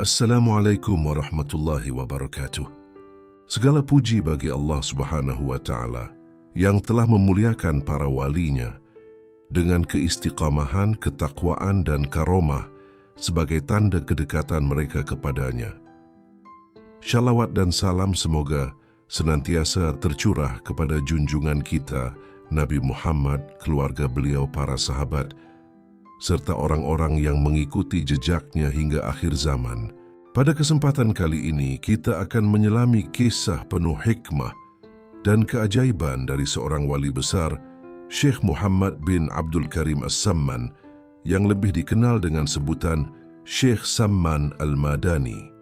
Assalamualaikum warahmatullahi wabarakatuh. Segala puji bagi Allah Subhanahu wa Ta'ala yang telah memuliakan para walinya dengan keistiqamahan, ketakwaan dan karomah sebagai tanda kedekatan mereka kepadanya. Syalawat dan salam semoga senantiasa tercurah kepada junjungan kita Nabi Muhammad, keluarga beliau, para sahabat, serta orang-orang yang mengikuti jejaknya hingga akhir zaman. Pada kesempatan kali ini, kita akan menyelami kisah penuh hikmah dan keajaiban dari seorang wali besar, Syekh Muhammad bin Abdul Karim As-Samman, yang lebih dikenal dengan sebutan Syekh Samman Al-Madani.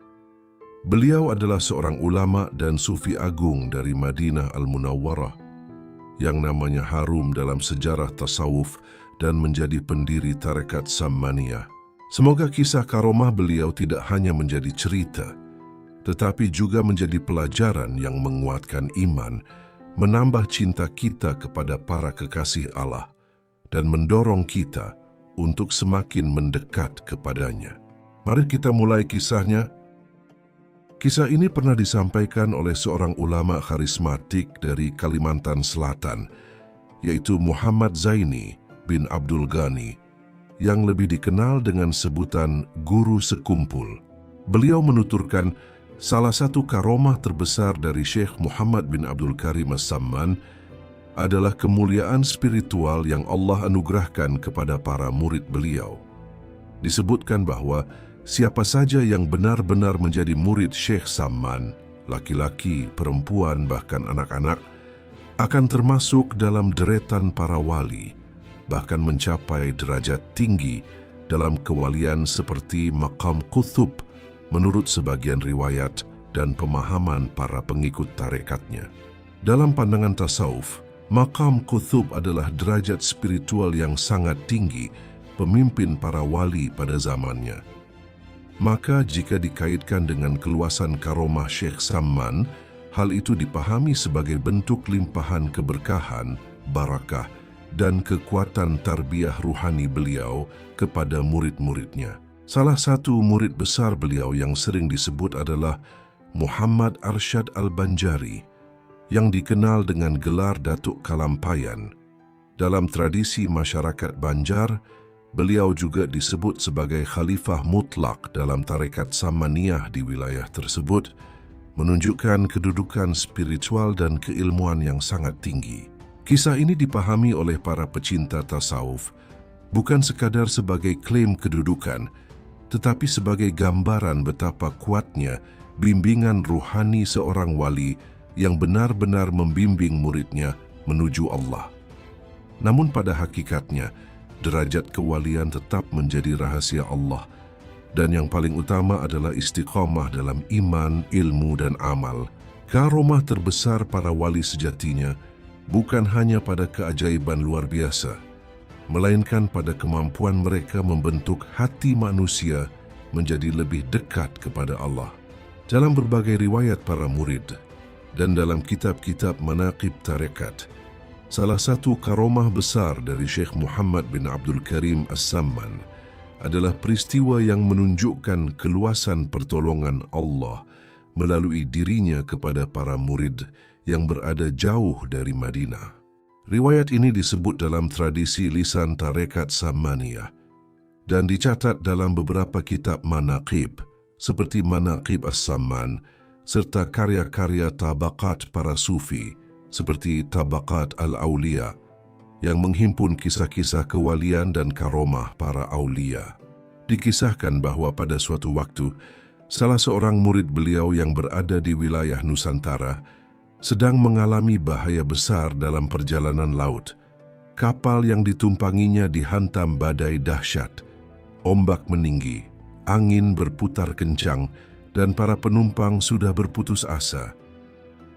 Beliau adalah seorang ulama dan sufi agung dari Madinah Al-Munawwarah, yang namanya harum dalam sejarah tasawuf dan menjadi pendiri tarekat Sammaniyah. Semoga kisah karomah beliau tidak hanya menjadi cerita, tetapi juga menjadi pelajaran yang menguatkan iman, menambah cinta kita kepada para kekasih Allah, dan mendorong kita untuk semakin mendekat kepadanya. Mari kita mulai kisahnya. Kisah ini pernah disampaikan oleh seorang ulama karismatik dari Kalimantan Selatan, yaitu Muhammad Zaini bin Abdul Ghani, yang lebih dikenal dengan sebutan Guru Sekumpul. Beliau menuturkan salah satu karomah terbesar dari Syekh Muhammad bin Abdul Karim As-Samman adalah kemuliaan spiritual yang Allah anugerahkan kepada para murid beliau. Disebutkan bahwa siapa saja yang benar-benar menjadi murid Syekh Samman, laki-laki, perempuan, bahkan anak-anak, akan termasuk dalam deretan para wali, bahkan mencapai derajat tinggi dalam kewalian seperti maqam qutub menurut sebagian riwayat dan pemahaman para pengikut tarekatnya. Dalam pandangan tasawuf, maqam qutub adalah derajat spiritual yang sangat tinggi pemimpin para wali pada zamannya. Maka jika dikaitkan dengan keluasan karomah Syekh Samman, hal itu dipahami sebagai bentuk limpahan keberkahan, barakah, dan kekuatan tarbiyah ruhani beliau kepada murid-muridnya. Salah satu murid besar beliau yang sering disebut adalah Muhammad Arsyad Al-Banjari, yang dikenal dengan gelar Datuk Kalampayan. Dalam tradisi masyarakat Banjar, beliau juga disebut sebagai khalifah mutlak dalam tarekat Sammaniyah di wilayah tersebut, menunjukkan kedudukan spiritual dan keilmuan yang sangat tinggi. Kisah ini dipahami oleh para pecinta tasawuf bukan sekadar sebagai klaim kedudukan, tetapi sebagai gambaran betapa kuatnya bimbingan ruhani seorang wali yang benar-benar membimbing muridnya menuju Allah. Namun pada hakikatnya, derajat kewalian tetap menjadi rahasia Allah, dan yang paling utama adalah istiqamah dalam iman, ilmu, dan amal. Karomah terbesar para wali sejatinya bukan hanya pada keajaiban luar biasa, melainkan pada kemampuan mereka membentuk hati manusia menjadi lebih dekat kepada Allah. Dalam berbagai riwayat para murid dan dalam kitab-kitab manaqib tarekat, salah satu karomah besar dari Syekh Muhammad bin Abdul Karim As-Samman adalah peristiwa yang menunjukkan keluasan pertolongan Allah melalui dirinya kepada para murid yang berada jauh dari Madinah. Riwayat ini disebut dalam tradisi lisan tarekat Sammaniyah dan dicatat dalam beberapa kitab manaqib seperti Manaqib As-Samman serta karya-karya tabaqat para sufi seperti Tabaqat Al-Awliya yang menghimpun kisah-kisah kewalian dan karomah para aulia. Dikisahkan bahwa pada suatu waktu, salah seorang murid beliau yang berada di wilayah Nusantara sedang mengalami bahaya besar dalam perjalanan laut. Kapal yang ditumpanginya dihantam badai dahsyat, ombak meninggi, angin berputar kencang, dan para penumpang sudah berputus asa.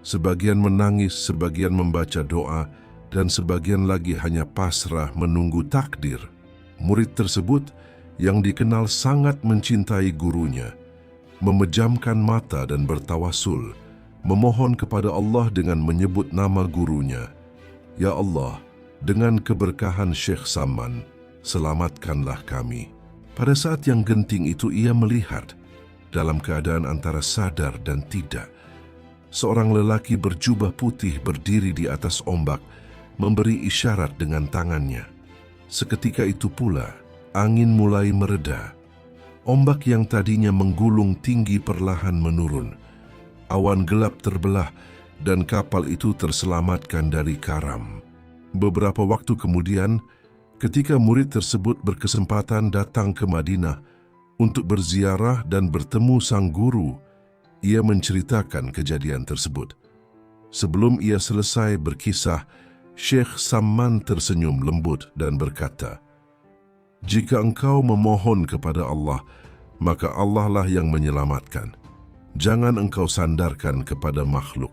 Sebagian menangis, sebagian membaca doa, dan sebagian lagi hanya pasrah menunggu takdir. Murid tersebut yang dikenal sangat mencintai gurunya, memejamkan mata dan bertawasul, memohon kepada Allah dengan menyebut nama gurunya. Ya Allah, dengan keberkahan Syekh Samman, selamatkanlah kami. Pada saat yang genting itu ia melihat dalam keadaan antara sadar dan tidak. Seorang lelaki berjubah putih berdiri di atas ombak, memberi isyarat dengan tangannya. Seketika itu pula, angin mulai mereda. Ombak yang tadinya menggulung tinggi perlahan menurun. Awan gelap terbelah dan kapal itu terselamatkan dari karam. Beberapa waktu kemudian, ketika murid tersebut berkesempatan datang ke Madinah untuk berziarah dan bertemu sang guru, ia menceritakan kejadian tersebut. Sebelum ia selesai berkisah, Syekh Samman tersenyum lembut dan berkata, "Jika engkau memohon kepada Allah, maka Allah lah yang menyelamatkan. Jangan engkau sandarkan kepada makhluk."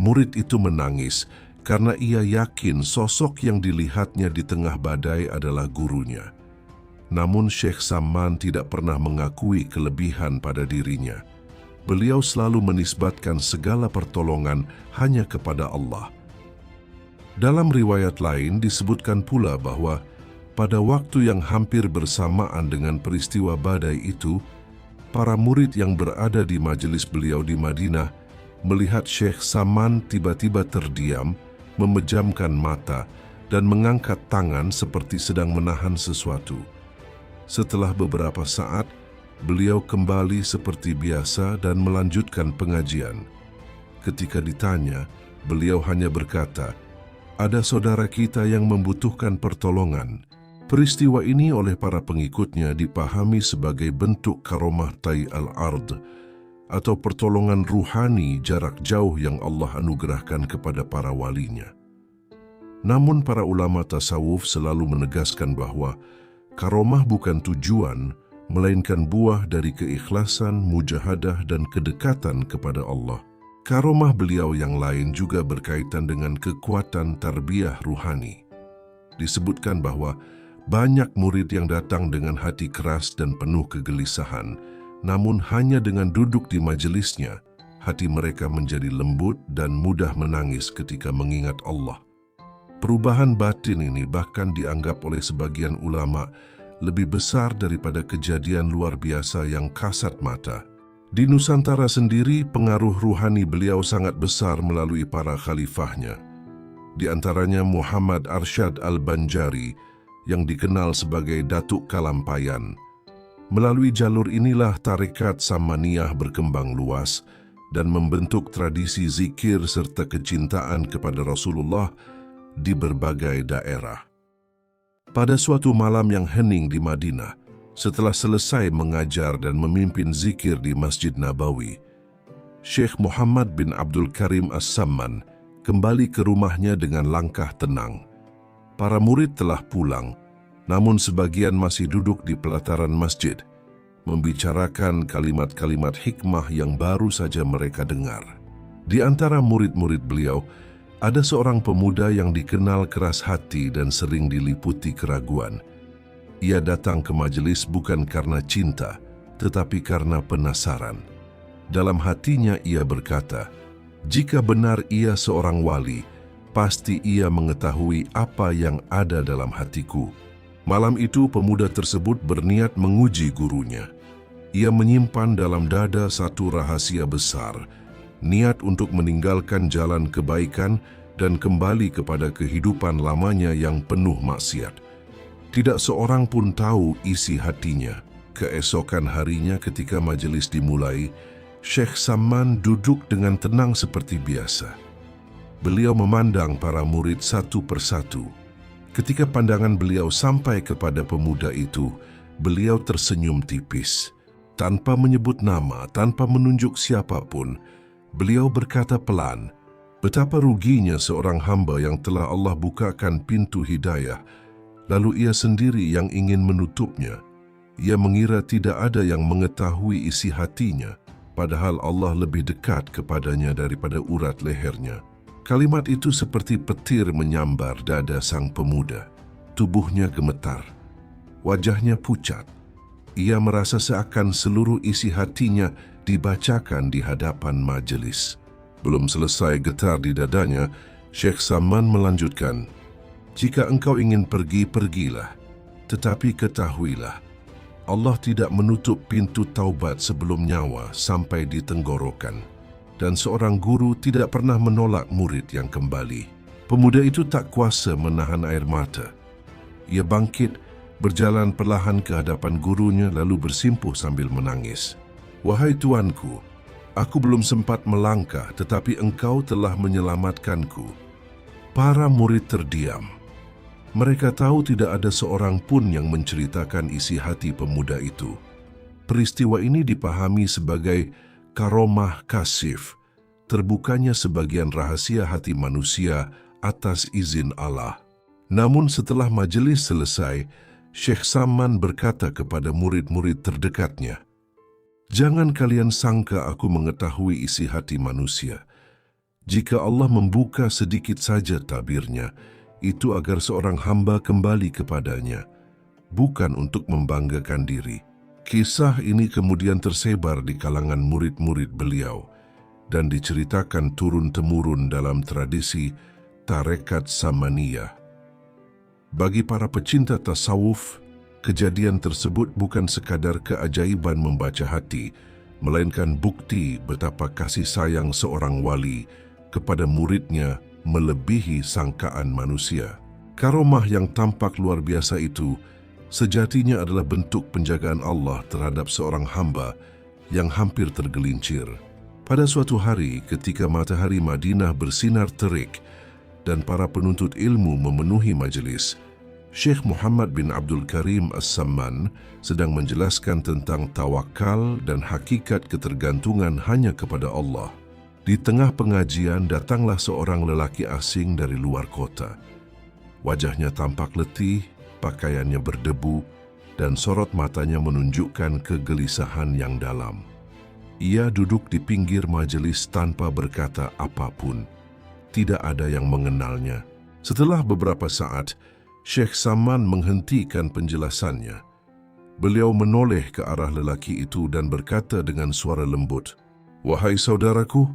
Murid itu menangis karena ia yakin sosok yang dilihatnya di tengah badai adalah gurunya. Namun Syekh Samman tidak pernah mengakui kelebihan pada dirinya. Beliau selalu menisbatkan segala pertolongan hanya kepada Allah. Dalam riwayat lain disebutkan pula bahwa pada waktu yang hampir bersamaan dengan peristiwa badai itu, para murid yang berada di majelis beliau di Madinah melihat Syekh Samman tiba-tiba terdiam, memejamkan mata, dan mengangkat tangan seperti sedang menahan sesuatu. Setelah beberapa saat, beliau kembali seperti biasa dan melanjutkan pengajian. Ketika ditanya, beliau hanya berkata, "Ada saudara kita yang membutuhkan pertolongan." Peristiwa ini oleh para pengikutnya dipahami sebagai bentuk karomah tai al-ard, atau pertolongan ruhani jarak jauh yang Allah anugerahkan kepada para walinya. Namun para ulama tasawuf selalu menegaskan bahwa karomah bukan tujuan, melainkan buah dari keikhlasan, mujahadah, dan kedekatan kepada Allah. Karomah beliau yang lain juga berkaitan dengan kekuatan tarbiyah ruhani. Disebutkan bahwa banyak murid yang datang dengan hati keras dan penuh kegelisahan, namun hanya dengan duduk di majelisnya, hati mereka menjadi lembut dan mudah menangis ketika mengingat Allah. Perubahan batin ini bahkan dianggap oleh sebagian ulama lebih besar daripada kejadian luar biasa yang kasat mata. Di Nusantara sendiri, pengaruh ruhani beliau sangat besar melalui para khalifahnya. Di antaranya Muhammad Arsyad Al-Banjari, yang dikenal sebagai Datuk Kalampayan. Melalui jalur inilah tarekat Samaniyah berkembang luas dan membentuk tradisi zikir serta kecintaan kepada Rasulullah di berbagai daerah. Pada suatu malam yang hening di Madinah, setelah selesai mengajar dan memimpin zikir di Masjid Nabawi, Syekh Muhammad bin Abdul Karim As-Samman kembali ke rumahnya dengan langkah tenang. Para murid telah pulang, namun sebagian masih duduk di pelataran masjid, membicarakan kalimat-kalimat hikmah yang baru saja mereka dengar. Di antara murid-murid beliau, ada seorang pemuda yang dikenal keras hati dan sering diliputi keraguan. Ia datang ke majelis bukan karena cinta, tetapi karena penasaran. Dalam hatinya ia berkata, "Jika benar ia seorang wali, pasti ia mengetahui apa yang ada dalam hatiku." Malam itu pemuda tersebut berniat menguji gurunya. Ia menyimpan dalam dada satu rahasia besar, niat untuk meninggalkan jalan kebaikan dan kembali kepada kehidupan lamanya yang penuh maksiat. Tidak seorang pun tahu isi hatinya. Keesokan harinya ketika majelis dimulai, Syekh Samman duduk dengan tenang seperti biasa. Beliau memandang para murid satu persatu. Ketika pandangan beliau sampai kepada pemuda itu, beliau tersenyum tipis. Tanpa menyebut nama, tanpa menunjuk siapapun, beliau berkata pelan, betapa ruginya seorang hamba yang telah Allah bukakan pintu hidayah, lalu ia sendiri yang ingin menutupnya. Ia mengira tidak ada yang mengetahui isi hatinya, padahal Allah lebih dekat kepadanya daripada urat lehernya. Kalimat itu seperti petir menyambar dada sang pemuda. Tubuhnya gemetar, wajahnya pucat. Ia merasa seakan seluruh isi hatinya dibacakan di hadapan majelis. Belum selesai getar di dadanya, Syekh Samman melanjutkan, "Jika engkau ingin pergi, pergilah. Tetapi ketahuilah, Allah tidak menutup pintu taubat sebelum nyawa sampai di tenggorokan, dan seorang guru tidak pernah menolak murid yang kembali. Pemuda itu tak kuasa menahan air mata. Ia bangkit, berjalan perlahan ke hadapan gurunya lalu bersimpuh sambil menangis. "Wahai tuanku, aku belum sempat melangkah tetapi engkau telah menyelamatkanku." Para murid terdiam. Mereka tahu tidak ada seorang pun yang menceritakan isi hati pemuda itu. Peristiwa ini dipahami sebagai karomah kasif, terbukanya sebagian rahasia hati manusia atas izin Allah. Namun setelah majelis selesai, Syekh Samman berkata kepada murid-murid terdekatnya, "Jangan kalian sangka aku mengetahui isi hati manusia. Jika Allah membuka sedikit saja tabirnya, itu agar seorang hamba kembali kepadanya, bukan untuk membanggakan diri." Kisah ini kemudian tersebar di kalangan murid-murid beliau dan diceritakan turun-temurun dalam tradisi Tarekat Samaniyah. Bagi para pecinta tasawuf, kejadian tersebut bukan sekadar keajaiban membaca hati, melainkan bukti betapa kasih sayang seorang wali kepada muridnya melebihi sangkaan manusia. Karomah yang tampak luar biasa itu sejatinya adalah bentuk penjagaan Allah terhadap seorang hamba yang hampir tergelincir. Pada suatu hari ketika matahari Madinah bersinar terik dan para penuntut ilmu memenuhi majelis, Syekh Muhammad bin Abdul Karim As-Samman sedang menjelaskan tentang tawakal dan hakikat ketergantungan hanya kepada Allah. Di tengah pengajian datanglah seorang lelaki asing dari luar kota. Wajahnya tampak letih, pakaiannya berdebu, dan sorot matanya menunjukkan kegelisahan yang dalam. Ia duduk di pinggir majelis tanpa berkata apapun. Tidak ada yang mengenalnya. Setelah beberapa saat, Syekh Samman menghentikan penjelasannya. Beliau menoleh ke arah lelaki itu dan berkata dengan suara lembut, "Wahai saudaraku,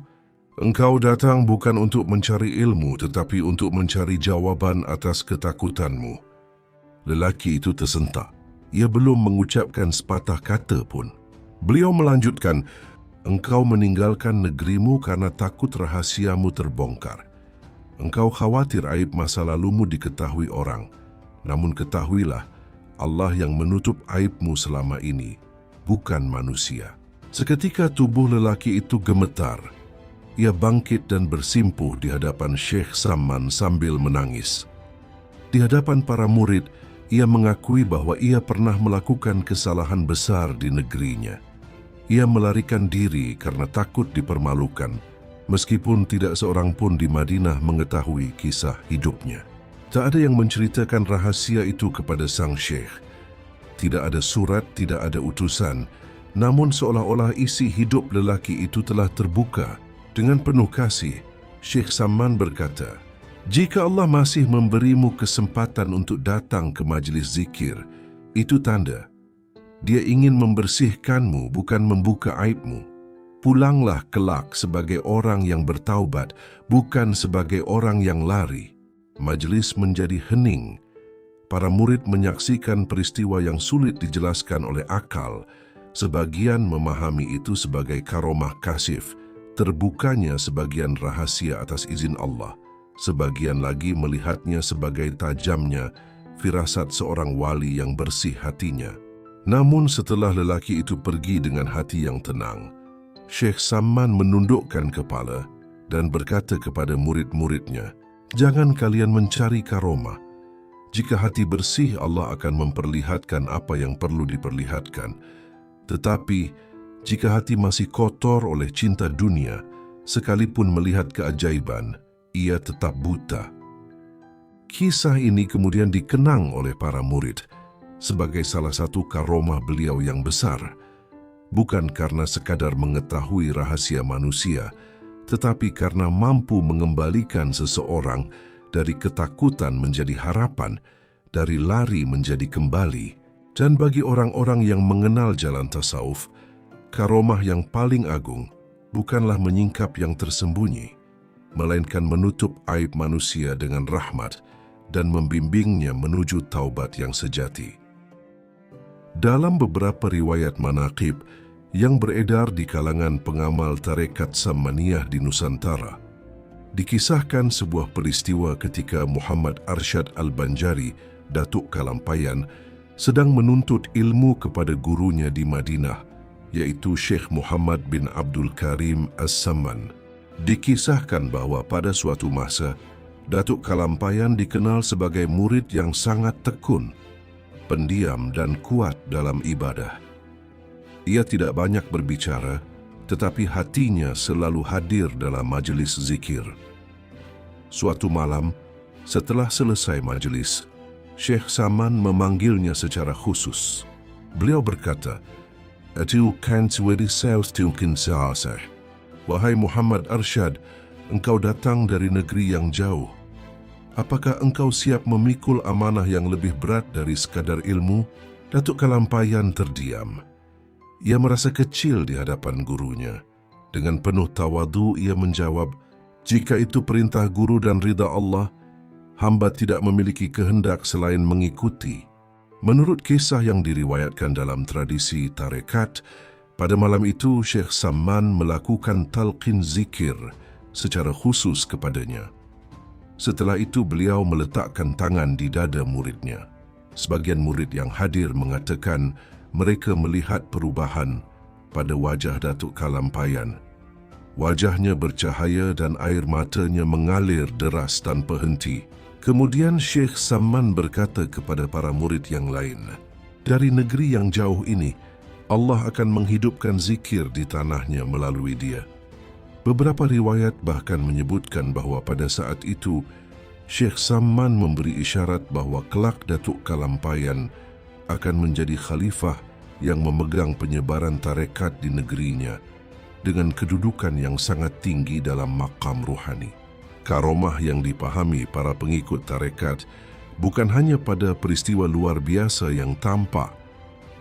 engkau datang bukan untuk mencari ilmu tetapi untuk mencari jawaban atas ketakutanmu." Lelaki itu tersentak. Ia belum mengucapkan sepatah kata pun. Beliau melanjutkan, "Engkau meninggalkan negerimu karena takut rahasiamu terbongkar. Engkau khawatir aib masa lalumu diketahui orang. Namun ketahuilah, Allah yang menutup aibmu selama ini, bukan manusia." Seketika tubuh lelaki itu gemetar. Ia bangkit dan bersimpuh di hadapan Syekh Samman sambil menangis. Di hadapan para murid, ia mengakui bahwa ia pernah melakukan kesalahan besar di negerinya. Ia melarikan diri karena takut dipermalukan, meskipun tidak seorang pun di Madinah mengetahui kisah hidupnya. Tak ada yang menceritakan rahasia itu kepada sang syekh. Tidak ada surat, tidak ada utusan, namun seolah-olah isi hidup lelaki itu telah terbuka. Dengan penuh kasih, Syekh Samman berkata, "Jika Allah masih memberimu kesempatan untuk datang ke majlis zikir, itu tanda Dia ingin membersihkanmu, bukan membuka aibmu. Pulanglah kelak sebagai orang yang bertaubat, bukan sebagai orang yang lari." Majlis menjadi hening. Para murid menyaksikan peristiwa yang sulit dijelaskan oleh akal. Sebagian memahami itu sebagai karomah kasif, terbukanya sebagian rahasia atas izin Allah. Sebagian lagi melihatnya sebagai tajamnya firasat seorang wali yang bersih hatinya. Namun setelah lelaki itu pergi dengan hati yang tenang, Syekh Samman menundukkan kepala dan berkata kepada murid-muridnya, "Jangan kalian mencari karomah. Jika hati bersih, Allah akan memperlihatkan apa yang perlu diperlihatkan. Tetapi jika hati masih kotor oleh cinta dunia, sekalipun melihat keajaiban, ia tetap buta." Kisah ini kemudian dikenang oleh para murid sebagai salah satu karomah beliau yang besar, bukan karena sekadar mengetahui rahasia manusia, tetapi karena mampu mengembalikan seseorang dari ketakutan menjadi harapan, dari lari menjadi kembali. Dan bagi orang-orang yang mengenal jalan tasawuf, karomah yang paling agung bukanlah menyingkap yang tersembunyi, melainkan menutup aib manusia dengan rahmat dan membimbingnya menuju taubat yang sejati. Dalam beberapa riwayat manaqib yang beredar di kalangan pengamal tarekat Sammaniyah di Nusantara, dikisahkan sebuah peristiwa ketika Muhammad Arsyad Al-Banjari, Datuk Kalampayan, sedang menuntut ilmu kepada gurunya di Madinah, yaitu Syekh Muhammad bin Abdul Karim As-Samman. Dikisahkan bahawa pada suatu masa, Datuk Kalampayan dikenal sebagai murid yang sangat tekun, pendiam dan kuat dalam ibadah. Ia tidak banyak berbicara, tetapi hatinya selalu hadir dalam majlis zikir. Suatu malam, setelah selesai majlis, Syekh Samman memanggilnya secara khusus. Beliau berkata, "Atu kant wadi south tunkin saasah." Wahai Muhammad Arsyad, engkau datang dari negeri yang jauh. Apakah engkau siap memikul amanah yang lebih berat dari sekadar ilmu? Datuk Kalampayan terdiam. Ia merasa kecil di hadapan gurunya. Dengan penuh tawadu ia menjawab, "Jika itu perintah guru dan ridha Allah, hamba tidak memiliki kehendak selain mengikuti." Menurut kisah yang diriwayatkan dalam tradisi tarekat, pada malam itu Syekh Samman melakukan talqin zikir secara khusus kepadanya. Setelah itu beliau meletakkan tangan di dada muridnya. Sebagian murid yang hadir mengatakan mereka melihat perubahan pada wajah Datuk Kalampayan. Wajahnya bercahaya dan air matanya mengalir deras tanpa henti. Kemudian Syekh Samman berkata kepada para murid yang lain, "Dari negeri yang jauh ini, Allah akan menghidupkan zikir di tanahnya melalui dia." Beberapa riwayat bahkan menyebutkan bahawa pada saat itu, Syekh Samman memberi isyarat bahawa kelak Datuk Kalampayan akan menjadi khalifah yang memegang penyebaran tarekat di negerinya dengan kedudukan yang sangat tinggi dalam maqam ruhani. Karomah yang dipahami para pengikut tarekat bukan hanya pada peristiwa luar biasa yang tampak,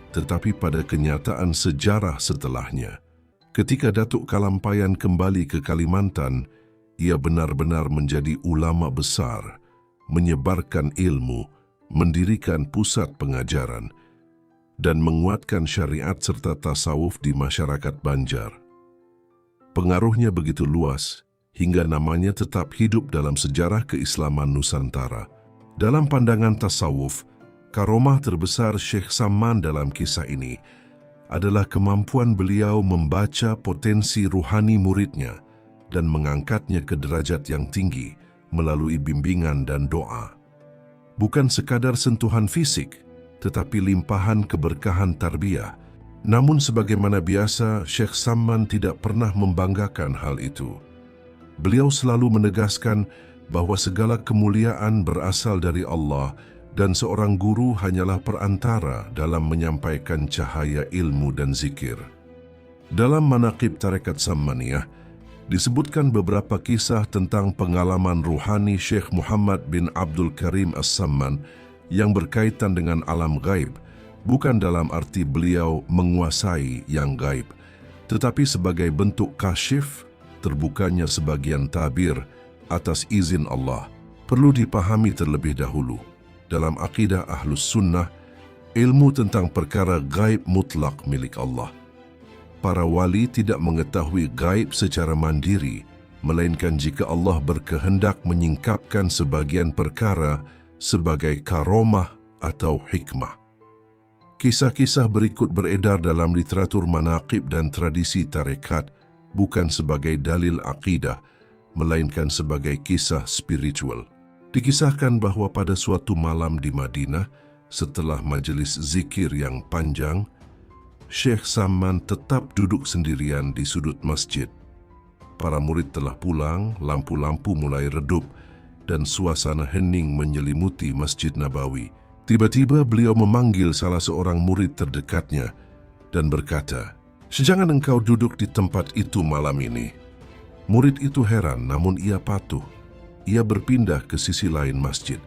tetapi pada kenyataan sejarah setelahnya. Ketika Datuk Kalampayan kembali ke Kalimantan, ia benar-benar menjadi ulama besar, menyebarkan ilmu, mendirikan pusat pengajaran, dan menguatkan syariat serta tasawuf di masyarakat Banjar. Pengaruhnya begitu luas, hingga namanya tetap hidup dalam sejarah keislaman Nusantara. Dalam pandangan tasawuf, karomah terbesar Syekh Samman dalam kisah ini adalah kemampuan beliau membaca potensi ruhani muridnya dan mengangkatnya ke derajat yang tinggi melalui bimbingan dan doa. Bukan sekadar sentuhan fisik, tetapi limpahan keberkahan tarbiyah. Namun sebagaimana biasa, Syekh Samman tidak pernah membanggakan hal itu. Beliau selalu menegaskan bahawa segala kemuliaan berasal dari Allah dan seorang guru hanyalah perantara dalam menyampaikan cahaya ilmu dan zikir. Dalam manaqib tarekat Sammaniyah, disebutkan beberapa kisah tentang pengalaman ruhani Syekh Muhammad bin Abdul Karim As-Samman yang berkaitan dengan alam gaib, bukan dalam arti beliau menguasai yang gaib, tetapi sebagai bentuk kasyif, terbukanya sebagian tabir atas izin Allah. Perlu dipahami terlebih dahulu, dalam akidah Ahlus Sunnah, ilmu tentang perkara gaib mutlak milik Allah. Para wali tidak mengetahui gaib secara mandiri, melainkan jika Allah berkehendak menyingkapkan sebagian perkara sebagai karomah atau hikmah. Kisah-kisah berikut beredar dalam literatur manaqib dan tradisi tarekat bukan sebagai dalil akidah, melainkan sebagai kisah spiritual. Dikisahkan bahawa pada suatu malam di Madinah, setelah majelis zikir yang panjang, Syekh Samman tetap duduk sendirian di sudut masjid. Para murid telah pulang, lampu-lampu mulai redup, dan suasana hening menyelimuti Masjid Nabawi. Tiba-tiba beliau memanggil salah seorang murid terdekatnya dan berkata, "Sejangan engkau duduk di tempat itu malam ini." Murid itu heran, namun ia patuh. Ia berpindah ke sisi lain masjid.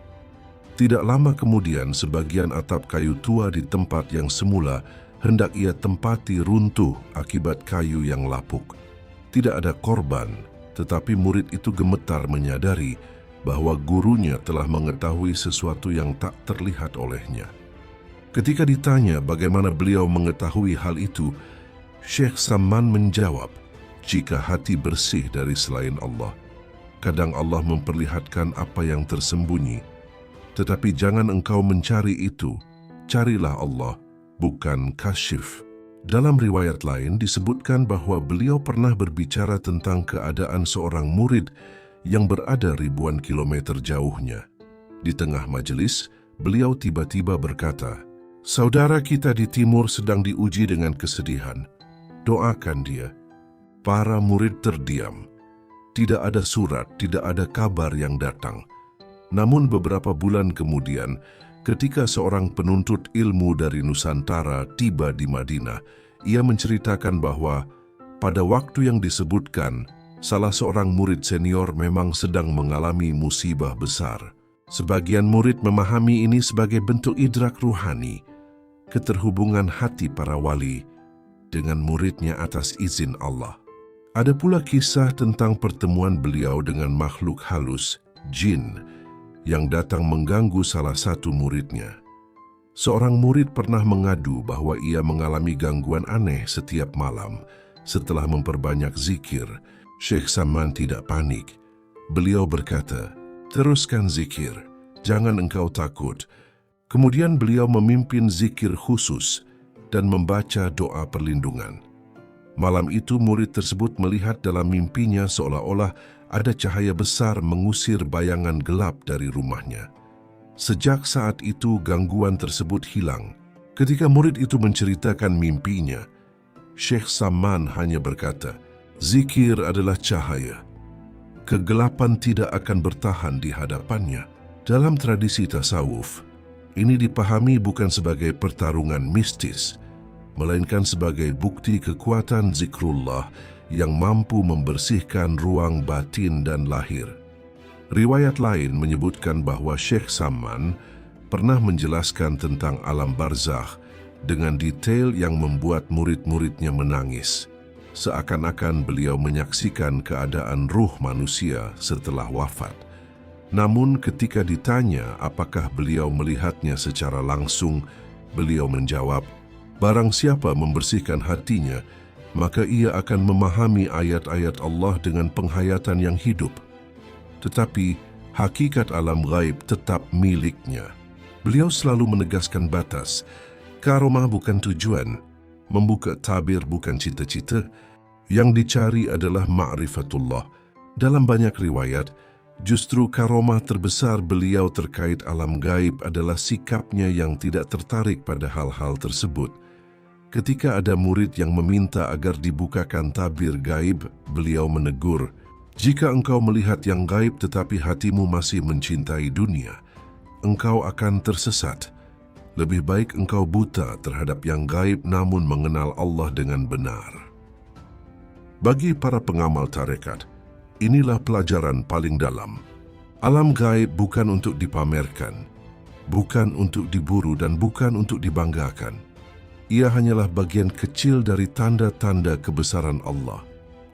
Tidak lama kemudian, sebagian atap kayu tua di tempat yang semula hendak ia tempati runtuh akibat kayu yang lapuk. Tidak ada korban, tetapi murid itu gemetar menyadari bahawa gurunya telah mengetahui sesuatu yang tak terlihat olehnya. Ketika ditanya bagaimana beliau mengetahui hal itu, Syekh Samman menjawab, jika hati bersih dari selain Allah, kadang Allah memperlihatkan apa yang tersembunyi. Tetapi jangan engkau mencari itu, carilah Allah, bukan kasyif. Dalam riwayat lain disebutkan bahwa beliau pernah berbicara tentang keadaan seorang murid yang berada ribuan kilometer jauhnya. Di tengah majelis, beliau tiba-tiba berkata, "Saudara kita di timur sedang diuji dengan kesedihan. Doakan dia." Para murid terdiam. Tidak ada surat, tidak ada kabar yang datang. Namun beberapa bulan kemudian, ketika seorang penuntut ilmu dari Nusantara tiba di Madinah, ia menceritakan bahwa pada waktu yang disebutkan, salah seorang murid senior memang sedang mengalami musibah besar. Sebagian murid memahami ini sebagai bentuk idrak ruhani, keterhubungan hati para wali dengan muridnya atas izin Allah. Ada pula kisah tentang pertemuan beliau dengan makhluk halus, jin, yang datang mengganggu salah satu muridnya. Seorang murid pernah mengadu bahwa ia mengalami gangguan aneh setiap malam. Setelah memperbanyak zikir, Syekh Samman tidak panik. Beliau berkata, "Teruskan zikir, jangan engkau takut." Kemudian beliau memimpin zikir khusus dan membaca doa perlindungan. Malam itu murid tersebut melihat dalam mimpinya seolah-olah ada cahaya besar mengusir bayangan gelap dari rumahnya. Sejak saat itu gangguan tersebut hilang. Ketika murid itu menceritakan mimpinya, Syekh Samman hanya berkata, "Zikir adalah cahaya. Kegelapan tidak akan bertahan di hadapannya." Dalam tradisi tasawuf, ini dipahami bukan sebagai pertarungan mistis, melainkan sebagai bukti kekuatan zikrullah yang mampu membersihkan ruang batin dan lahir. Riwayat lain menyebutkan bahwa Syekh Samman pernah menjelaskan tentang alam barzakh dengan detail yang membuat murid-muridnya menangis, seakan-akan beliau menyaksikan keadaan ruh manusia setelah wafat. Namun ketika ditanya apakah beliau melihatnya secara langsung, beliau menjawab, "Barang siapa membersihkan hatinya, maka ia akan memahami ayat-ayat Allah dengan penghayatan yang hidup. Tetapi hakikat alam gaib tetap miliknya." Beliau selalu menegaskan batas. Karomah bukan tujuan, membuka tabir bukan cita-cita, yang dicari adalah ma'rifatullah. Dalam banyak riwayat, justru karomah terbesar beliau terkait alam gaib adalah sikapnya yang tidak tertarik pada hal-hal tersebut. Ketika ada murid yang meminta agar dibukakan tabir gaib, beliau menegur, "Jika engkau melihat yang gaib tetapi hatimu masih mencintai dunia, engkau akan tersesat. Lebih baik engkau buta terhadap yang gaib namun mengenal Allah dengan benar." Bagi para pengamal tarekat, inilah pelajaran paling dalam. Alam gaib bukan untuk dipamerkan, bukan untuk diburu dan bukan untuk dibanggakan. Ia hanyalah bagian kecil dari tanda-tanda kebesaran Allah.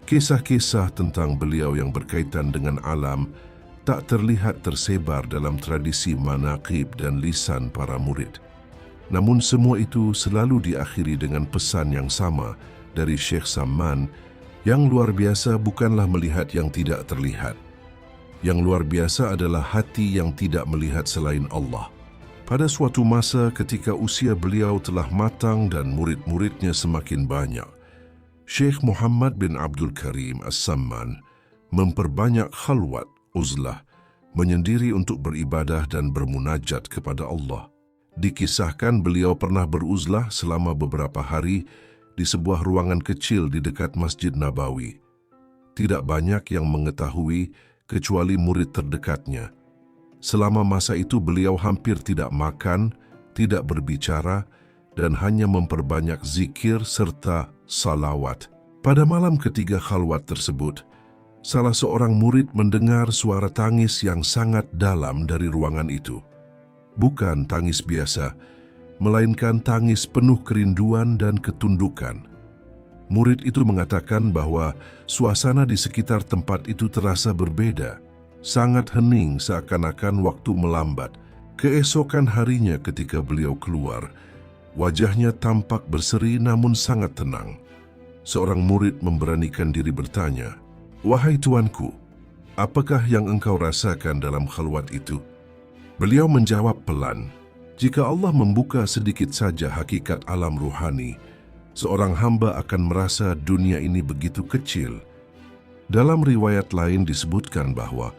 Kisah-kisah tentang beliau yang berkaitan dengan alam tak terlihat tersebar dalam tradisi manaqib dan lisan para murid. Namun semua itu selalu diakhiri dengan pesan yang sama dari Syekh Samman, yang luar biasa bukanlah melihat yang tidak terlihat. Yang luar biasa adalah hati yang tidak melihat selain Allah. Pada suatu masa ketika usia beliau telah matang dan murid-muridnya semakin banyak, Syekh Muhammad bin Abdul Karim As-Samman memperbanyak khalwat, uzlah, menyendiri untuk beribadah dan bermunajat kepada Allah. Dikisahkan beliau pernah beruzlah selama beberapa hari di sebuah ruangan kecil di dekat Masjid Nabawi. Tidak banyak yang mengetahui kecuali murid terdekatnya. Selama masa itu beliau hampir tidak makan, tidak berbicara, dan hanya memperbanyak zikir serta salawat. Pada malam ketiga khalwat tersebut, salah seorang murid mendengar suara tangis yang sangat dalam dari ruangan itu. Bukan tangis biasa, melainkan tangis penuh kerinduan dan ketundukan. Murid itu mengatakan bahwa suasana di sekitar tempat itu terasa berbeda. Sangat hening seakan-akan waktu melambat. Keesokan harinya ketika beliau keluar, Wajahnya tampak berseri namun sangat tenang. Seorang murid memberanikan diri bertanya, "Wahai tuanku, apakah yang engkau rasakan dalam khalwat itu?" Beliau menjawab pelan, "Jika Allah membuka sedikit saja hakikat alam ruhani, seorang hamba akan merasa dunia ini begitu kecil." Dalam riwayat lain disebutkan bahwa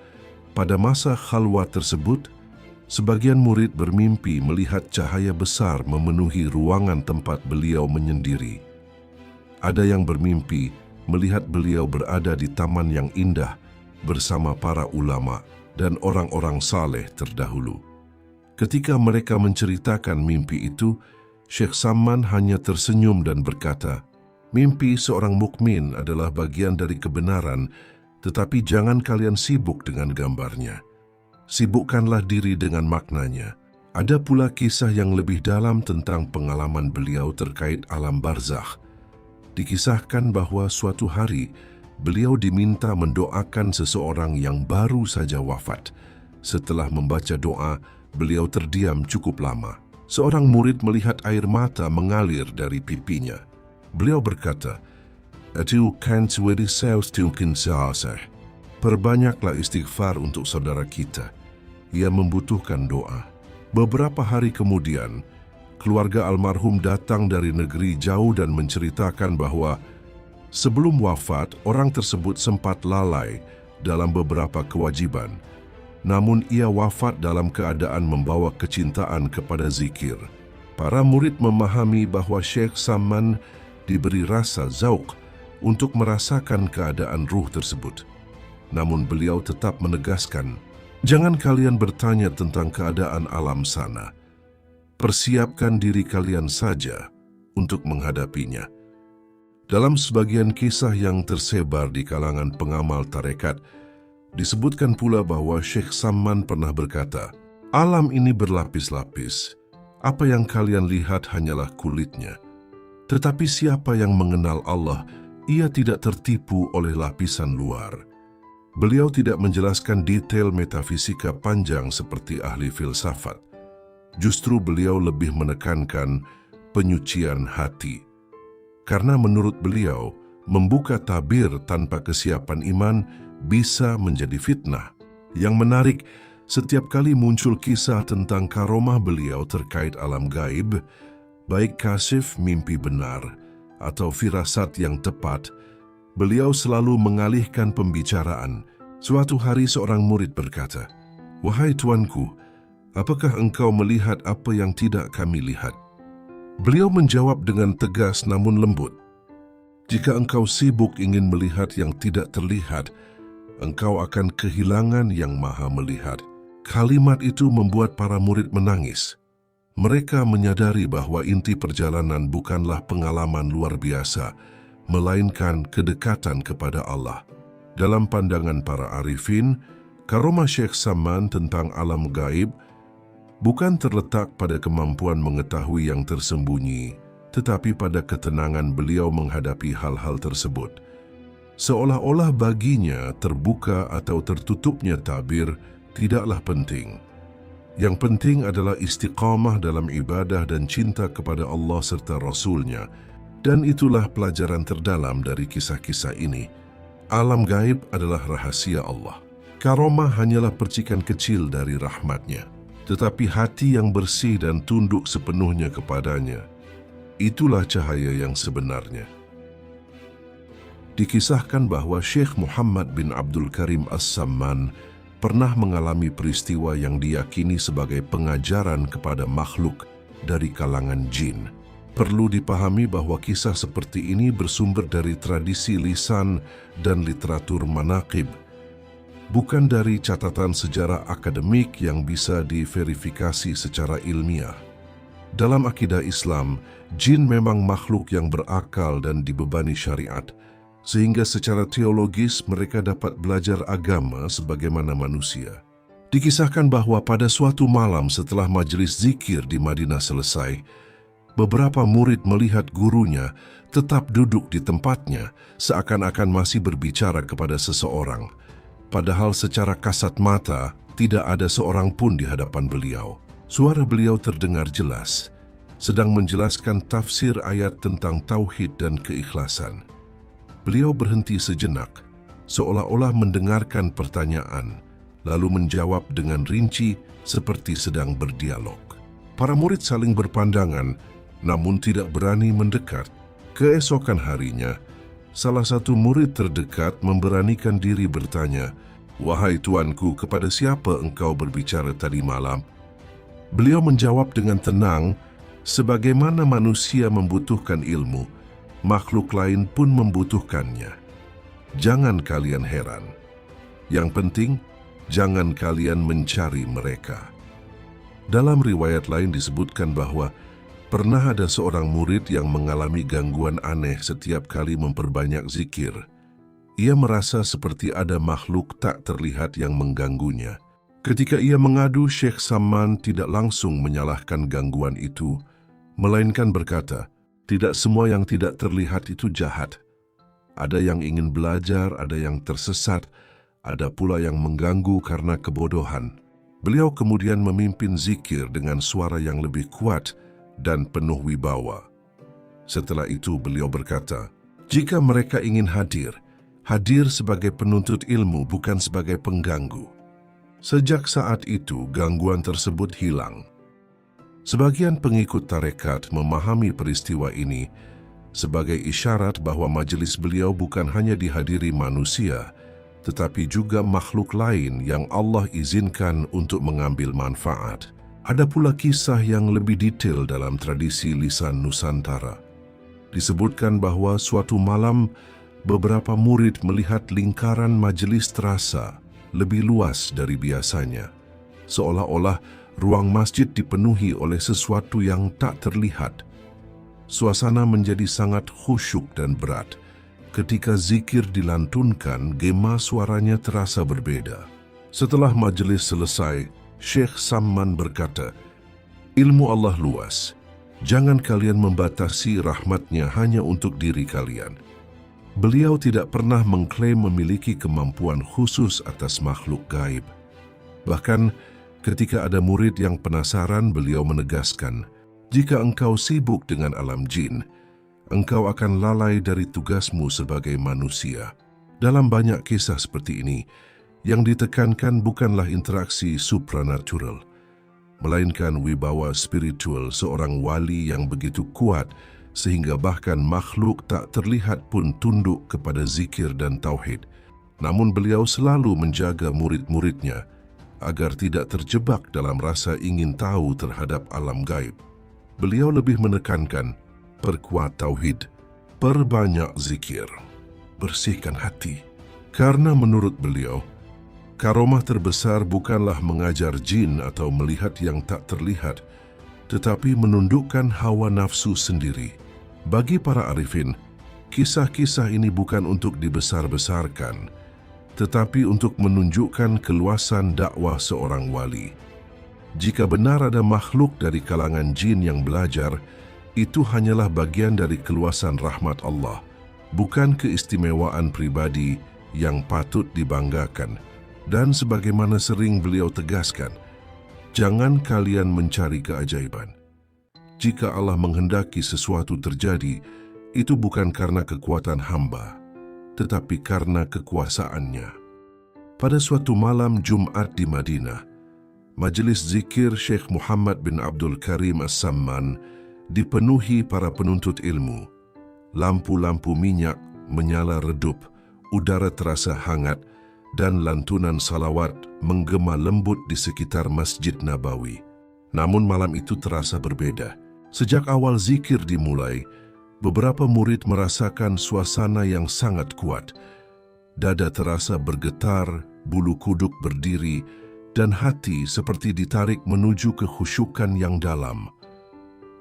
pada masa khalwat tersebut, sebagian murid bermimpi melihat cahaya besar memenuhi ruangan tempat beliau menyendiri. Ada yang bermimpi melihat beliau berada di taman yang indah bersama para ulama dan orang-orang saleh terdahulu. Ketika mereka menceritakan mimpi itu, Syekh Samman hanya tersenyum dan berkata, "Mimpi seorang mukmin adalah bagian dari kebenaran, tetapi jangan kalian sibuk dengan gambarnya. Sibukkanlah diri dengan maknanya." Ada pula kisah yang lebih dalam tentang pengalaman beliau terkait alam barzakh. Dikisahkan bahwa suatu hari beliau diminta mendoakan seseorang yang baru saja wafat. Setelah membaca doa, beliau terdiam cukup lama. Seorang murid melihat air mata mengalir dari pipinya. Beliau berkata, "Atu kan suwedi saus tungkin saasah. Perbanyaklah istighfar untuk saudara kita. Ia membutuhkan doa." Beberapa hari kemudian, keluarga almarhum datang dari negeri jauh dan menceritakan bahwa sebelum wafat, orang tersebut sempat lalai dalam beberapa kewajiban. Namun ia wafat dalam keadaan membawa kecintaan kepada zikir. Para murid memahami bahwa Syekh Samman diberi rasa zauq untuk merasakan keadaan ruh tersebut. Namun beliau tetap menegaskan, "Jangan kalian bertanya tentang keadaan alam sana. Persiapkan diri kalian saja untuk menghadapinya." Dalam sebagian kisah yang tersebar di kalangan pengamal tarekat, disebutkan pula bahwa Syekh Samman pernah berkata, "Alam ini berlapis-lapis. Apa yang kalian lihat hanyalah kulitnya. Tetapi siapa yang mengenal Allah, ia tidak tertipu oleh lapisan luar." Beliau tidak menjelaskan detail metafisika panjang seperti ahli filsafat. Justru beliau lebih menekankan penyucian hati. Karena menurut beliau, membuka tabir tanpa kesiapan iman bisa menjadi fitnah. Yang menarik, setiap kali muncul kisah tentang karomah beliau terkait alam gaib, baik kasif mimpi benar atau firasat yang tepat, beliau selalu mengalihkan pembicaraan. Suatu hari seorang murid berkata, "Wahai tuanku, apakah engkau melihat apa yang tidak kami lihat?" Beliau menjawab dengan tegas namun lembut, "Jika engkau sibuk ingin melihat yang tidak terlihat, engkau akan kehilangan yang maha melihat." Kalimat itu membuat para murid menangis. Mereka menyadari bahwa inti perjalanan bukanlah pengalaman luar biasa, melainkan kedekatan kepada Allah. Dalam pandangan para arifin, karomah Syekh Samman tentang alam gaib bukan terletak pada kemampuan mengetahui yang tersembunyi, tetapi pada ketenangan beliau menghadapi hal-hal tersebut. Seolah-olah baginya terbuka atau tertutupnya tabir tidaklah penting. Yang penting adalah istiqamah dalam ibadah dan cinta kepada Allah serta Rasul-Nya. Dan itulah pelajaran terdalam dari kisah-kisah ini. Alam gaib adalah rahasia Allah. Karomah hanyalah percikan kecil dari rahmat-Nya. Tetapi hati yang bersih dan tunduk sepenuhnya kepadanya, itulah cahaya yang sebenarnya. Dikisahkan bahwa Syekh Muhammad bin Abdul Karim As-Samman pernah mengalami peristiwa yang diyakini sebagai pengajaran kepada makhluk dari kalangan jin. Perlu dipahami bahwa kisah seperti ini bersumber dari tradisi lisan dan literatur manaqib, bukan dari catatan sejarah akademik yang bisa diverifikasi secara ilmiah. Dalam akidah Islam, jin memang makhluk yang berakal dan dibebani syariat, sehingga secara teologis mereka dapat belajar agama sebagaimana manusia. Dikisahkan bahwa pada suatu malam setelah majelis zikir di Madinah selesai, beberapa murid melihat gurunya tetap duduk di tempatnya seakan-akan masih berbicara kepada seseorang. Padahal secara kasat mata tidak ada seorang pun di hadapan beliau. Suara beliau terdengar jelas. sedang menjelaskan tafsir ayat tentang tauhid dan keikhlasan. Beliau berhenti sejenak, seolah-olah mendengarkan pertanyaan, lalu menjawab dengan rinci seperti sedang berdialog. Para murid saling berpandangan, namun tidak berani mendekat. Keesokan harinya, salah satu murid terdekat memberanikan diri bertanya, "Wahai tuanku, kepada siapa engkau berbicara tadi malam?" Beliau menjawab dengan tenang, "Sebagaimana manusia membutuhkan ilmu, makhluk lain pun membutuhkannya. Jangan kalian heran. Yang penting, jangan kalian mencari mereka." Dalam riwayat lain disebutkan bahwa pernah ada seorang murid yang mengalami gangguan aneh setiap kali memperbanyak zikir. Ia merasa seperti ada makhluk tak terlihat yang mengganggunya. Ketika ia mengadu, Syekh Samman tidak langsung menyalahkan gangguan itu, melainkan berkata, "Tidak semua yang tidak terlihat itu jahat. Ada yang ingin belajar, ada yang tersesat, ada pula yang mengganggu karena kebodohan." Beliau kemudian memimpin zikir dengan suara yang lebih kuat dan penuh wibawa. Setelah itu beliau berkata, "Jika mereka ingin hadir, hadir sebagai penuntut ilmu bukan sebagai pengganggu." Sejak saat itu gangguan tersebut hilang. Sebagian pengikut tarekat memahami peristiwa ini sebagai isyarat bahwa majelis beliau bukan hanya dihadiri manusia, tetapi juga makhluk lain yang Allah izinkan untuk mengambil manfaat. Ada pula kisah yang lebih detail dalam tradisi lisan Nusantara. Disebutkan bahwa suatu malam beberapa murid melihat lingkaran majelis terasa lebih luas dari biasanya. Seolah-olah ruang masjid dipenuhi oleh sesuatu yang tak terlihat. Suasana menjadi sangat khusyuk dan berat. Ketika zikir dilantunkan, gema suaranya terasa berbeda. Setelah majelis selesai, Syekh Samman berkata, "Ilmu Allah luas. Jangan kalian membatasi rahmatnya hanya untuk diri kalian." Beliau tidak pernah mengklaim memiliki kemampuan khusus atas makhluk gaib. Bahkan ketika ada murid yang penasaran, beliau menegaskan, "Jika engkau sibuk dengan alam jin, engkau akan lalai dari tugasmu sebagai manusia." Dalam banyak kisah seperti ini, yang ditekankan bukanlah interaksi supranatural, melainkan wibawa spiritual seorang wali yang begitu kuat sehingga bahkan makhluk tak terlihat pun tunduk kepada zikir dan tauhid. Namun beliau selalu menjaga murid-muridnya agar tidak terjebak dalam rasa ingin tahu terhadap alam gaib. Beliau lebih menekankan, perkuat tauhid, perbanyak zikir, bersihkan hati. Karena menurut beliau, karomah terbesar bukanlah mengajar jin atau melihat yang tak terlihat, tetapi menundukkan hawa nafsu sendiri. Bagi para arifin, kisah-kisah ini bukan untuk dibesar-besarkan, tetapi untuk menunjukkan keluasan dakwah seorang wali. Jika benar ada makhluk dari kalangan jin yang belajar, itu hanyalah bagian dari keluasan rahmat Allah, bukan keistimewaan pribadi yang patut dibanggakan. Dan sebagaimana sering beliau tegaskan, jangan kalian mencari keajaiban. Jika Allah menghendaki sesuatu terjadi, itu bukan karena kekuatan hamba, tetapi karena kekuasaannya. Pada suatu malam Jumat di Madinah, majelis zikir Syekh Muhammad bin Abdul Karim As-Samman dipenuhi para penuntut ilmu. Lampu-lampu minyak menyala redup, udara terasa hangat, dan lantunan salawat menggema lembut di sekitar Masjid Nabawi. Namun malam itu terasa berbeda. Sejak awal zikir dimulai, beberapa murid merasakan suasana yang sangat kuat. Dada terasa bergetar, bulu kuduk berdiri, dan hati seperti ditarik menuju kekhusyukan yang dalam.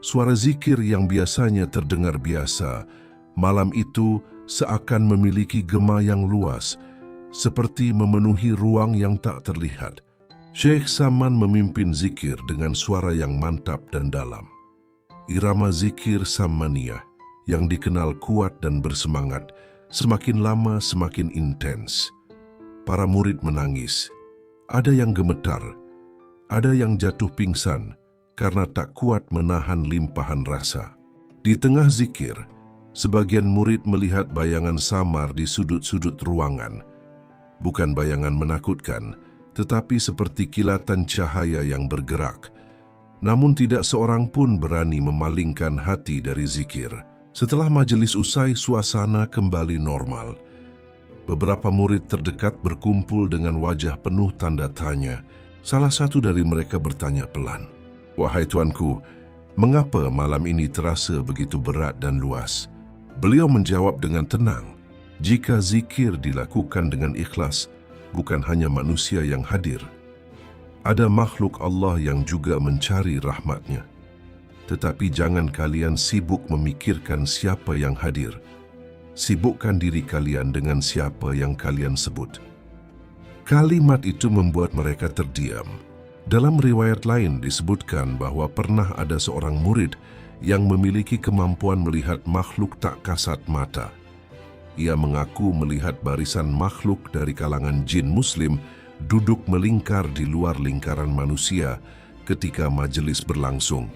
Suara zikir yang biasanya terdengar biasa, malam itu seakan memiliki gema yang luas, seperti memenuhi ruang yang tak terlihat. Syekh Samman memimpin zikir dengan suara yang mantap dan dalam. Irama zikir Sammaniyah yang dikenal kuat dan bersemangat, semakin lama semakin intens. Para murid menangis, ada yang gemetar, ada yang jatuh pingsan, karena tak kuat menahan limpahan rasa. Di tengah zikir, sebagian murid melihat bayangan samar di sudut-sudut ruangan. Bukan bayangan menakutkan, tetapi seperti kilatan cahaya yang bergerak. Namun tidak seorang pun berani memalingkan hati dari zikir. Setelah majelis usai, suasana kembali normal. Beberapa murid terdekat berkumpul dengan wajah penuh tanda tanya. Salah satu dari mereka bertanya pelan, "Wahai tuanku, mengapa malam ini terasa begitu berat dan luas?" Beliau menjawab dengan tenang, "Jika zikir dilakukan dengan ikhlas, bukan hanya manusia yang hadir. Ada makhluk Allah yang juga mencari rahmat-Nya. Tetapi jangan kalian sibuk memikirkan siapa yang hadir. Sibukkan diri kalian dengan siapa yang kalian sebut." Kalimat itu membuat mereka terdiam. Dalam riwayat lain disebutkan bahwa pernah ada seorang murid yang memiliki kemampuan melihat makhluk tak kasat mata. Ia mengaku melihat barisan makhluk dari kalangan jin muslim duduk melingkar di luar lingkaran manusia ketika majelis berlangsung.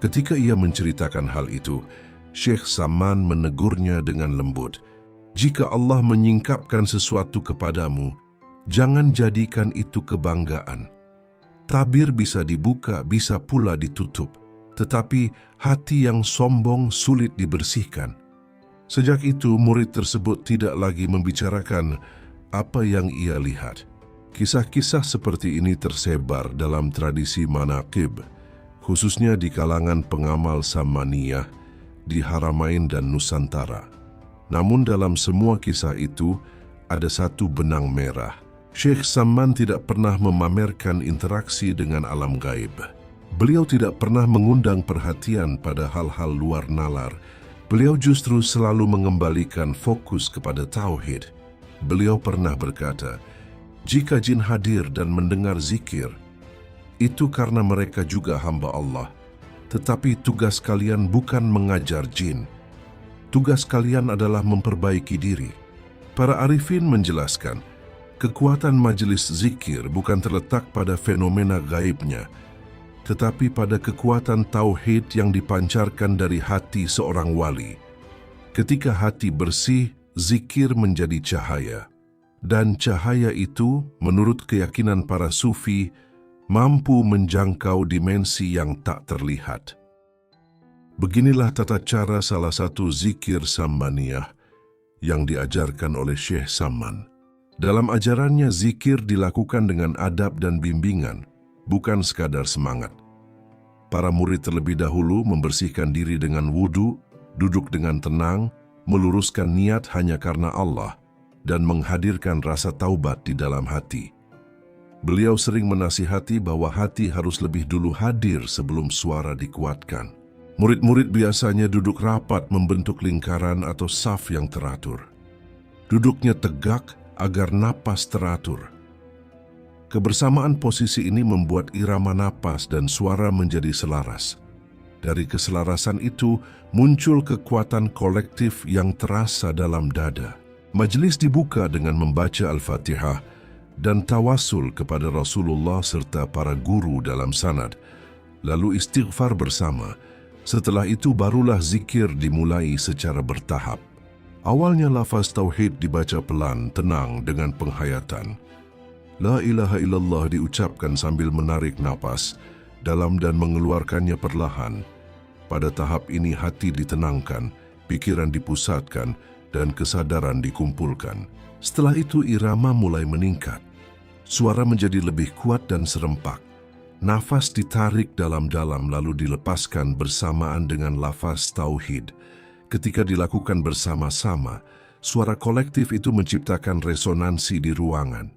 Ketika ia menceritakan hal itu, Syekh Saman menegurnya dengan lembut. "Jika Allah menyingkapkan sesuatu kepadamu, jangan jadikan itu kebanggaan. Tabir bisa dibuka, bisa pula ditutup, tetapi hati yang sombong sulit dibersihkan." Sejak itu, murid tersebut tidak lagi membicarakan apa yang ia lihat. Kisah-kisah seperti ini tersebar dalam tradisi manaqib, khususnya di kalangan pengamal Samaniyah di Haramain dan Nusantara. Namun dalam semua kisah itu, ada satu benang merah. Syekh Saman tidak pernah memamerkan interaksi dengan alam gaib. Beliau tidak pernah mengundang perhatian pada hal-hal luar nalar. Beliau justru selalu mengembalikan fokus kepada tauhid. Beliau pernah berkata, "Jika jin hadir dan mendengar zikir, itu karena mereka juga hamba Allah. Tetapi tugas kalian bukan mengajar jin. Tugas kalian adalah memperbaiki diri." Para arifin menjelaskan, kekuatan majelis zikir bukan terletak pada fenomena gaibnya, tetapi pada kekuatan tauhid yang dipancarkan dari hati seorang wali. Ketika hati bersih, zikir menjadi cahaya. Dan cahaya itu, menurut keyakinan para sufi, mampu menjangkau dimensi yang tak terlihat. Beginilah tata cara salah satu zikir Sammaniyah yang diajarkan oleh Syekh Saman. Dalam ajarannya, zikir dilakukan dengan adab dan bimbingan, bukan sekadar semangat. Para murid terlebih dahulu membersihkan diri dengan wudu, duduk dengan tenang, meluruskan niat hanya karena Allah, dan menghadirkan rasa taubat di dalam hati. Beliau sering menasihati bahwa hati harus lebih dulu hadir sebelum suara dikuatkan. Murid-murid biasanya duduk rapat membentuk lingkaran atau saf yang teratur. Duduknya tegak agar napas teratur. Kebersamaan posisi ini membuat irama napas dan suara menjadi selaras. Dari keselarasan itu muncul kekuatan kolektif yang terasa dalam dada. Majelis dibuka dengan membaca Al-Fatihah dan tawasul kepada Rasulullah serta para guru dalam sanad, lalu istighfar bersama. Setelah itu barulah zikir dimulai secara bertahap. Awalnya lafaz tauhid dibaca pelan, tenang dengan penghayatan. La ilaha illallah diucapkan sambil menarik napas, dalam dan mengeluarkannya perlahan. Pada tahap ini hati ditenangkan, pikiran dipusatkan, dan kesadaran dikumpulkan. Setelah itu irama mulai meningkat. Suara menjadi lebih kuat dan serempak. Nafas ditarik dalam-dalam lalu dilepaskan bersamaan dengan lafaz tauhid. Ketika dilakukan bersama-sama, suara kolektif itu menciptakan resonansi di ruangan.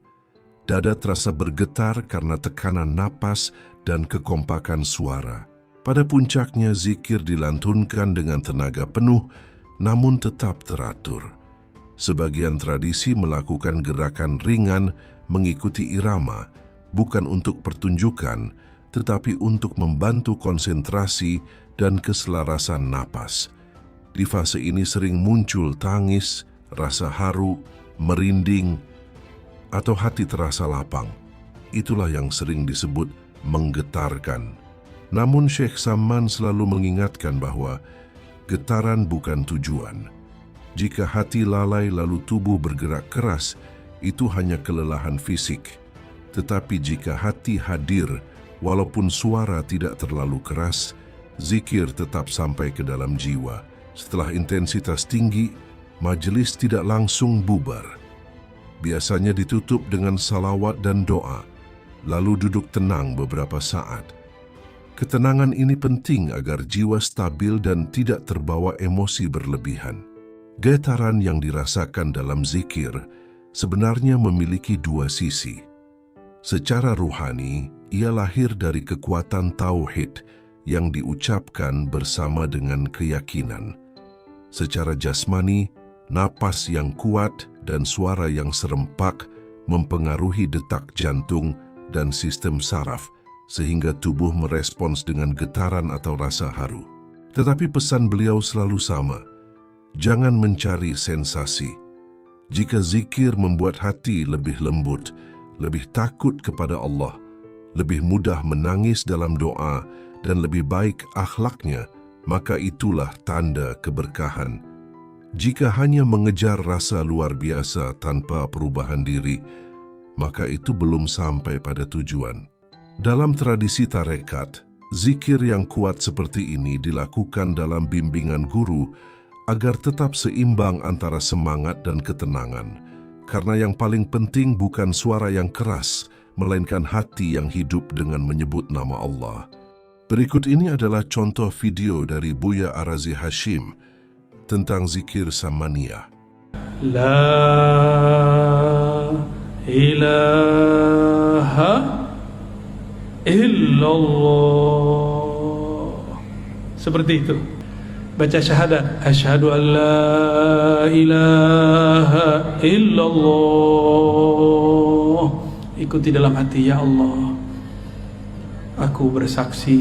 Dada terasa bergetar karena tekanan napas dan kekompakan suara. Pada puncaknya zikir dilantunkan dengan tenaga penuh, namun tetap teratur. Sebagian tradisi melakukan gerakan ringan mengikuti irama, bukan untuk pertunjukan, tetapi untuk membantu konsentrasi dan keselarasan napas. Di fase ini sering muncul tangis, rasa haru, merinding, atau hati terasa lapang. Itulah yang sering disebut menggetarkan. Namun Syekh Samman selalu mengingatkan bahwa getaran bukan tujuan. Jika hati lalai lalu tubuh bergerak keras, itu hanya kelelahan fisik. Tetapi jika hati hadir, walaupun suara tidak terlalu keras, zikir tetap sampai ke dalam jiwa. Setelah intensitas tinggi, majelis tidak langsung bubar. Biasanya ditutup dengan salawat dan doa, lalu duduk tenang beberapa saat. Ketenangan ini penting agar jiwa stabil dan tidak terbawa emosi berlebihan. Getaran yang dirasakan dalam zikir sebenarnya memiliki dua sisi. Secara ruhani, ia lahir dari kekuatan tauhid yang diucapkan bersama dengan keyakinan. Secara jasmani, napas yang kuat dan suara yang serempak mempengaruhi detak jantung dan sistem saraf, sehingga tubuh merespons dengan getaran atau rasa haru. Tetapi pesan beliau selalu sama, jangan mencari sensasi. Jika zikir membuat hati lebih lembut, lebih takut kepada Allah, lebih mudah menangis dalam doa, dan lebih baik akhlaknya, maka itulah tanda keberkahan. Jika hanya mengejar rasa luar biasa tanpa perubahan diri, maka itu belum sampai pada tujuan. Dalam tradisi tarekat, zikir yang kuat seperti ini dilakukan dalam bimbingan guru agar tetap seimbang antara semangat dan ketenangan. Karena yang paling penting bukan suara yang keras, melainkan hati yang hidup dengan menyebut nama Allah. Berikut ini adalah contoh video dari Buya Arazi Hashim tentang zikir Samaniyah. La ilaha illallah. Seperti itu. Baca syahadat. Asyhadu an la ilaha illallah. Ikuti dalam hati, ya Allah, aku bersaksi,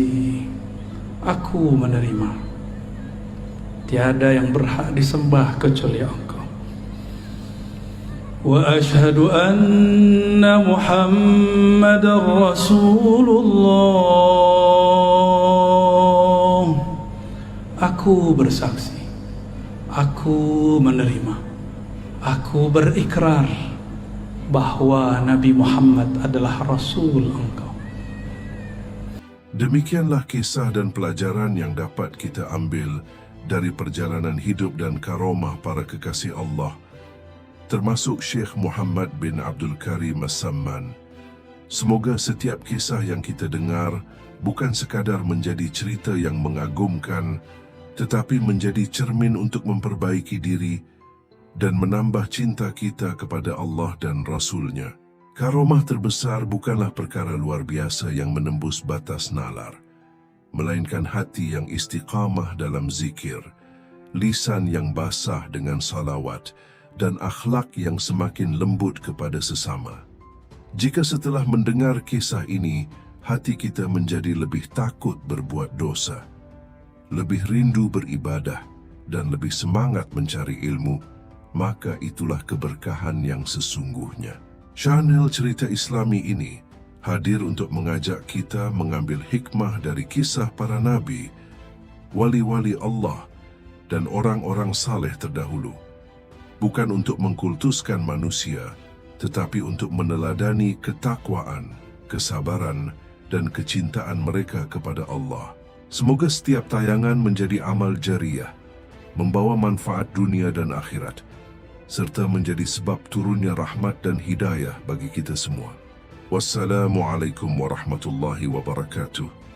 aku menerima. Tiada yang berhak disembah kecuali Engkau. Wa asyhadu anna Muhammadar Rasulullah. Aku bersaksi, aku menerima, aku berikrar bahwa Nabi Muhammad adalah Rasul Engkau. Demikianlah kisah dan pelajaran yang dapat kita ambil dari perjalanan hidup dan karomah para kekasih Allah, termasuk Syekh Muhammad bin Abdul Karim As-Samman. Semoga setiap kisah yang kita dengar bukan sekadar menjadi cerita yang mengagumkan, tetapi menjadi cermin untuk memperbaiki diri dan menambah cinta kita kepada Allah dan Rasul-Nya. Karomah terbesar bukanlah perkara luar biasa yang menembus batas nalar, melainkan hati yang istiqamah dalam zikir, lisan yang basah dengan salawat, dan akhlak yang semakin lembut kepada sesama. Jika setelah mendengar kisah ini, hati kita menjadi lebih takut berbuat dosa, lebih rindu beribadah, dan lebih semangat mencari ilmu, maka itulah keberkahan yang sesungguhnya. Channel Cerita Islami ini hadir untuk mengajak kita mengambil hikmah dari kisah para nabi, wali-wali Allah, dan orang-orang saleh terdahulu. Bukan untuk mengkultuskan manusia, tetapi untuk meneladani ketakwaan, kesabaran, dan kecintaan mereka kepada Allah. Semoga setiap tayangan menjadi amal jariyah, membawa manfaat dunia dan akhirat, serta menjadi sebab turunnya rahmat dan hidayah bagi kita semua. Wassalamualaikum warahmatullahi wabarakatuh.